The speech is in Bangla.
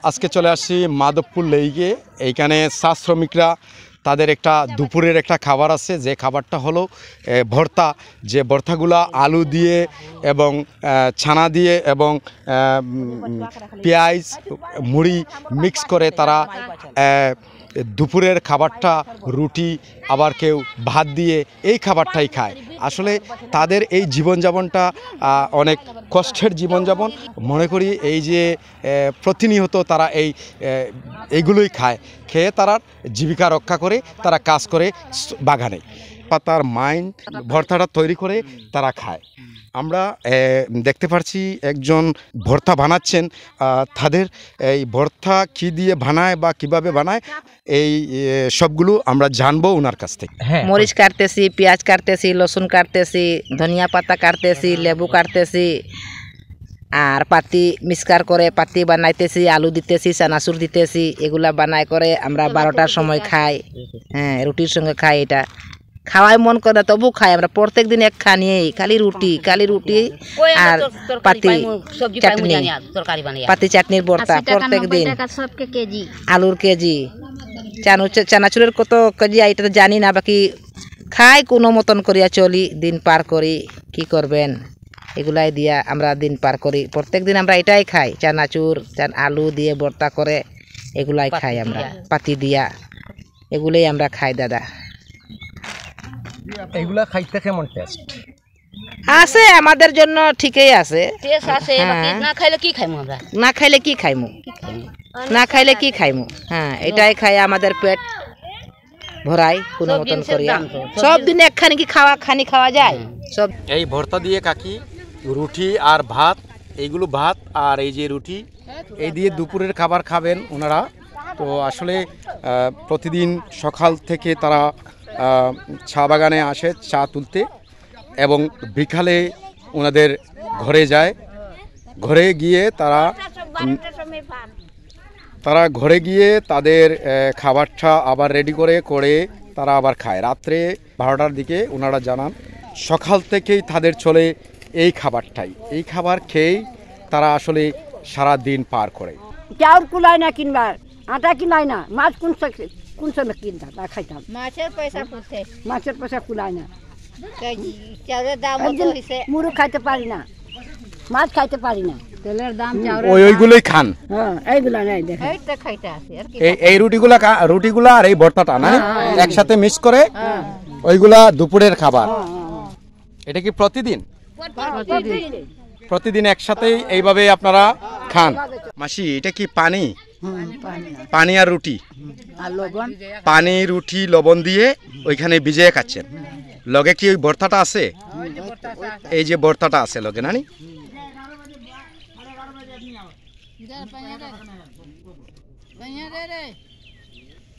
আজকে চলে আসছি মাধবপুর লেইগে। এইখানে চা শ্রমিকরা তাদের একটা দুপুরের একটা খাবার আছে, যে খাবারটা হলো ভর্তা। যে ভর্তাগুলো আলু দিয়ে এবং ছানা দিয়ে এবং পেঁয়াজ মুড়ি মিক্স করে তারা দুপুরের খাবারটা রুটি আবার কেউ ভাত দিয়ে এই খাবারটাই খায়। আসলে তাদের এই জীবনযাপনটা অনেক কষ্টের জীবনযাপন মনে করি। এই যে প্রতিনিয়ত তারা এইগুলোই খায়, খেয়ে তারা জীবিকা রক্ষা করে, তারা কাজ করে বাগানে। পাতার মাইন ভর্তাটা তৈরি করে তারা খায়। আমরা দেখতে পাচ্ছি একজন ভর্তা বানাচ্ছেন। তাদের এই ভর্তা কী দিয়ে বানায় বা কিভাবে বানায় এই সবগুলো আমরা জানবো ওনার কাছ থেকে। মরিচ কাটতেছি, পেঁয়াজ কাটতেছি, লসুন কাটতেছি, ধনিয়া পাতা কাটতেছি, লেবু কাটতেছি, আর পাতি মিক্সকার করে পাতি বানাইতেছি, আলু দিতেছি, চানাচুর দিতেছি। এগুলা বানাই করে আমরা 12টার সময় খাই। হ্যাঁ, রুটির সঙ্গে খাই। এটা খাওয়াই মন করে না, তবু খাই আমরা। প্রত্যেক দিন এক খানিয়েই খালি রুটি আর পাতি চাটনি, পাতি চাটনির ভর্তা প্রত্যেক দিন। আলুর কেজি, চানাচুরের কত কেজি এটা তো জানি না, বাকি খাই কোনো মতন করিয়া চলি, দিন পার করি। কি করবেন, এগুলাই দিয়া আমরা দিন পার করি। প্রত্যেক দিন আমরা এটাই খাই, চানাচুর আলু দিয়ে ভর্তা করে এগুলাই খাই আমরা, পাতি দিয়া এগুলাই আমরা খাই। দাদা, এগুলা খাইতে কেমন টেস্ট আছে? আমাদের জন্য ঠিকই আছে। না খাইলে কি খাইমু আমরা? না খাইলে কি খাইমু? না খাইলে কি খাইমু? হ্যাঁ, এটাই খাই, আমাদের পেট ভরাই কোনো মতন করিয়া। সব দিন একখানি কি খাওয়া যায়? সব এই ভর্তা দিয়ে কাকি রুটি আর ভাত, এইগুলো ভাত আর এই যে রুটি, এই দিয়ে দুপুরের খাবার খাবেন ওনারা। তো আসলে প্রতিদিন সকাল থেকে তারা চা বাগানে আসে চা তুলতে, এবং বিকালে ওনাদের ঘরে যায়। ঘরে গিয়ে তারা ঘরে গিয়ে তাদের খাবারটা আবার রেডি করে তারা আবার খায়। রাত্রে 12টার দিকে ওনারা জানান সকাল থেকেই তাদের চলে এই খাবারটাই। এই খাবার খেয়েই তারা আসলে সারা দিন পার করে। চাউল কুলায় না কিনবার, আটা কিনায় না, মাছ কোন সময় কিনতাম তা খাইতাম। মাছের পয়সা কুলায় না, মুড়ো খাইতে পারি না, মাছ খাইতে পারি না, তেলের দাম ওইগুলোই খান। এইগুলা নাই এই রুটিগুলা আর এই ভর্তাটা না একসাথে মিক্স করে ওইগুলা দুপুরের খাবার। এটা কি প্রতিদিন একসাথে এইভাবে আপনারা খান? মাসি, এটা কি পানি আর রুটি? পানি রুটি লবণ দিয়ে ওইখানে ভিজিয়ে খাচ্ছেন। লগে কি ওই ভর্তাটা আছে? এই যে ভর্তাটা আছে লগে নানি?